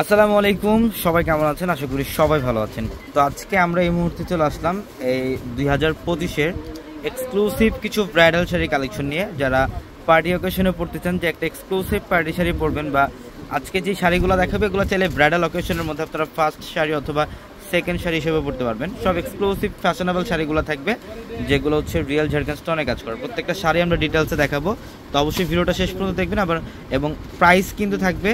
আসসালামু আলাইকুম, সবাই কেমন আছেন? আশা করি সবাই ভালো আছেন। তো আজকে আমরা এই মুহূর্তে চলে আসলাম এই 2025-এর এক্সক্লুসিভ কিছু ব্রাইডাল শাড়ি কালেকশন নিয়ে। যারা পার্টি অকেশনে পড়তে চান, যে একটা এক্সক্লুসিভ পার্টি শাড়ি পরবেন, বা আজকে যে শাড়িগুলো দেখাবে এগুলো চাইলে ব্রাইডাল অকেশনের মধ্যে আপনারা ফার্স্ট শাড়ি অথবা সেকেন্ড শাড়ি হিসেবে পড়তে পারবেন। সব এক্সক্লুসিভ ফ্যাশনেবল শাড়িগুলো থাকবে, যেগুলো হচ্ছে রিয়েল ঝাড়খান্ড স্টোনে কাজ করে। প্রত্যেকটা শাড়ি আমরা ডিটেলসে দেখাবো, তো অবশ্যই ভিডিওটা শেষ পর্যন্ত দেখবেন। আবার এবং প্রাইস কিন্তু থাকবে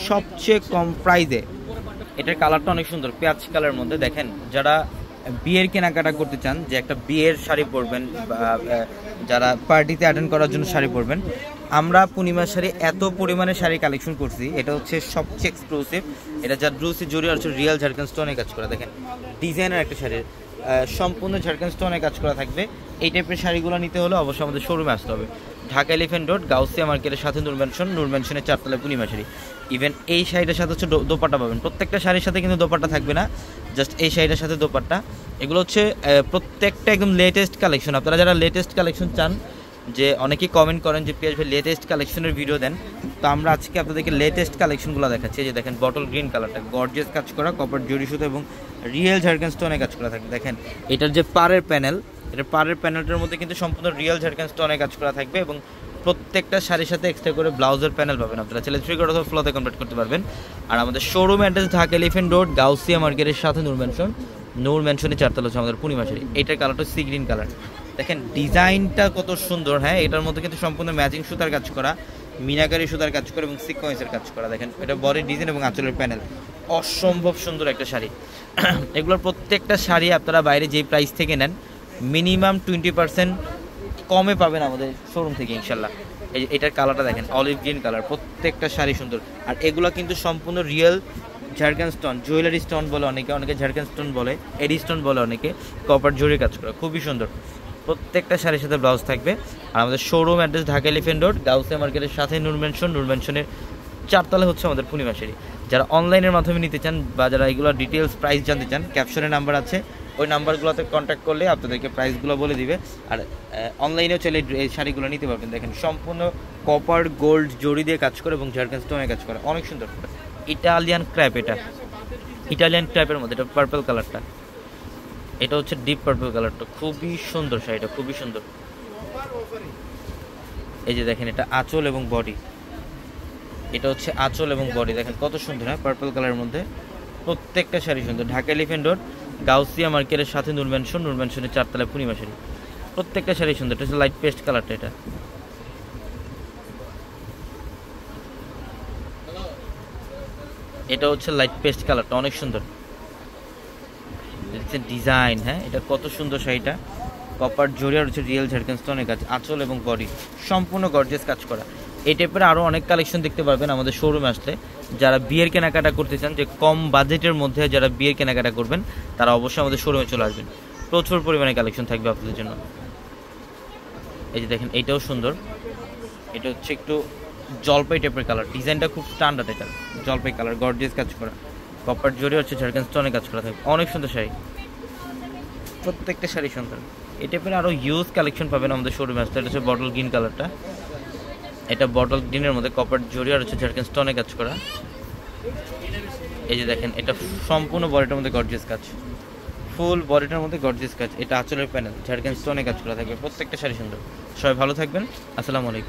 সবচেয়ে কম প্রাইসে। এটার কালারটা অনেক সুন্দর, পেঁয়াজ কালারের মধ্যে। দেখেন, যারা বিয়ের কেনাকাটা করতে চান, যে একটা বিয়ের শাড়ি পরবেন, বা যারা পার্টিতে অ্যাটেন্ড করার জন্য শাড়ি পরবেন, আমরা পূর্ণিমার শাড়ি এত পরিমাণে শাড়ি কালেকশন করছি। এটা হচ্ছে সবচেয়ে এক্সক্লুসিভ। এটা যার ব্রুসি জড়িয়ে হচ্ছে রিয়েল ঝাড়খান্ড স্টোনে কাজ করা। দেখেন, ডিজাইনের একটা শাড়ির সম্পূর্ণ ঝাড়খান্ড স্টোনে কাজ করা থাকবে। এই টাইপের শাড়িগুলো নিতে হলে অবশ্যই আমাদের শোরুমে আসতে হবে। ঢাকা এলিফ্যান্ট রোড, গাউসিয়া মার্কেটের সাথে নূর ম্যানশনের 4 তলায় পূর্ণিমা শাড়ি। ইভেন এই শাড়িটার সাথে হচ্ছে দোপাট্টা পাবেন। প্রত্যেকটা শাড়ির সাথে কিন্তু দোপাট্টা থাকবে না, জাস্ট এই শাড়িটার সাথে দোপাট্টা। এগুলো হচ্ছে প্রত্যেকটা একদম লেটেস্ট কালেকশন। আপনারা যারা লেটেস্ট কালেকশন চান, যে অনেকেই কমেন্ট করেন যে পিয়াস ভাই লেটেস্ট কালেকশনের ভিডিও দেন, তো আমরা আজকে আপনাদেরকে লেটেস্ট কালেকশনগুলো দেখাচ্ছি। যে দেখেন, বটল গ্রিন কালারটা গর্জিয়াস কাজ করা, কপার জরি সুতো এবং রিয়েল ঝাড়খান্ড স্টোনে কাজ করা থাকবে। দেখেন, এটার যে পাড়ের প্যানেল, এটার পাড়ের প্যানেলটার মধ্যে কিন্তু সম্পূর্ণ রিয়েল ঝাড়খান্ড স্টোনে কাজ করা থাকবে। এবং প্রত্যেকটা শাড়ির সাথে এক্সট্রা করে ব্লাউজের প্যানেল পাবেন। আপনারা চাইলে 3 কোড অথবা ফ্লোতে কনভার্ট করতে পারবেন। আর আমাদের showroom address Dhaka elephant road, Gausia মার্কেটের সাথে নূর ম্যানশনের 4 তলা হচ্ছে আমাদের পূর্ণিমা শাড়ি। এইটার কালারটা সি গ্রিন কালার। দেখেন ডিজাইনটা কত সুন্দর। হ্যাঁ, এটার মধ্যে কিন্তু সম্পূর্ণ ম্যাচিং সুতার কাজ করা, মিনাকারি সুতার কাজ করা এবং সিকোয়েন্সের কাজ করা। দেখেন, এটা বডির ডিজাইন এবং আঁচলের প্যানেল, অসম্ভব সুন্দর একটা শাড়ি। এগুলোর প্রত্যেকটা শাড়ি আপনারা বাইরে যেই প্রাইস থেকে নেন, মিনিমাম 20% কমে পাবেন আমাদের শোরুম থেকে ইনশাল্লাহ। এটার কালারটা দেখেন, অলিভ গ্রিন কালার। প্রত্যেকটা শাড়ি সুন্দর। আর এগুলো কিন্তু সম্পূর্ণ real Jharkhand stone, jewellery stone বলে অনেকে ঝাড়খান্ড স্টোন বলে, এডি স্টোন বলে অনেকে, কপার জরি কাজ করা, খুবই সুন্দর। প্রত্যেকটা শাড়ির সাথে ব্লাউজ থাকবে। আর আমাদের showroom address Dhaka elephant road, Gausia মার্কেটের সাথে নূর ম্যানশনের 4 তলা হচ্ছে আমাদের পূর্ণিমা শাড়ি। যারা অনলাইনের মাধ্যমে নিতে চান, বা যারা এগুলো ডিটেলস প্রাইস জানতে চান, ক্যাপশনের নাম্বার আছে, ওই নাম্বারগুলোতে কন্ট্যাক্ট করলে আপনাদেরকে প্রাইসগুলো বলে দিবে। আর অনলাইনেও চলে এই শাড়িগুলো নিতে পারবেন। দেখেন, সম্পূর্ণ কপার গোল্ড জড়ি দিয়ে কাজ করে এবং ঝাড়খান্ড স্টোনে কাজ করে, অনেক সুন্দর। ইটালিয়ান ক্র্যাপ, এটা ইটালিয়ান ক্র্যাপের মধ্যে, এটা পার্পল কালারটা, এটা হচ্ছে ডিপ পার্পল কালারটা, খুবই সুন্দর শাড়িটা, খুবই সুন্দর। এই যে দেখেন, এটা আঁচল এবং বডি, এটা হচ্ছে আঁচল এবং বডি। দেখেন কত সুন্দর। হ্যাঁ, পার্পল কালারের মধ্যে প্রত্যেকটা শাড়ি সুন্দর। ঢাকা এলিফ্যান্ট রোড, গাউসিয়া মার্কেটের সাথে নূর ম্যানশনের 4 তলায় পূর্ণিমা শাড়ি। প্রত্যেকটা শাড়ি সুন্দর। এটা হচ্ছে লাইট পেস্ট কালারটা, এটা হচ্ছে লাইট পেস্ট কালারটা, অনেক সুন্দর ডিজাইন। হ্যাঁ, এটা কত সুন্দর শাড়িটা, কপার জড়িয়ে হচ্ছে রিয়েল ঝাড়খান্ড স্টোনের কাজ, আঁচল এবং বডি সম্পূর্ণ গর্জিয়াস কাজ করা। এই টাইপের আরও অনেক কালেকশন দেখতে পারবেন আমাদের শোরুমে আসলে। যারা বিয়ের কেনাকাটা করতে চান, যে কম বাজেটের মধ্যে যারা বিয়ের কেনাকাটা করবেন, তারা অবশ্যই আমাদের শোরুমে চলে আসবেন। প্রচুর পরিমাণে কালেকশন থাকবে আপনাদের জন্য। এই যে দেখেন, এইটাও সুন্দর। এটা হচ্ছে একটু জলপাই টাইপের কালার, ডিজাইনটা খুব স্ট্যান্ডার্ড। এটা জলপাই কালার, গর্জিয়াস কাজ করা, কপার জড়িয়ে হচ্ছে ঝাড়খান্ড স্টোনে কাজ করা থাকবে, অনেক সুন্দর শাড়ি। প্রত্যেকটা শাড়ি সুন্দর। এই টাইপের আরও হিউজ কালেকশন পাবেন আমাদের শোরুমে আসতে। এটা হচ্ছে বটল গ্রিন কালারটা, এটা বটল গ্রিনের মধ্যে কপার জড়ি আর হচ্ছে ঝাড়খান্ড স্টোনে কাজ করা। এই যে দেখেন, এটা সম্পূর্ণ বডিটার মধ্যে গর্জিয়াস কাজ, ফুল বডিটার মধ্যে গর্জিয়াস কাজ। এটা আঁচলের প্যানেল, ঝাড়খান্ড স্টোনে কাজ করা থাকবে। প্রত্যেকটা শাড়ি সুন্দর। সবাই ভালো থাকবেন। আসসালামু আলাইকুম।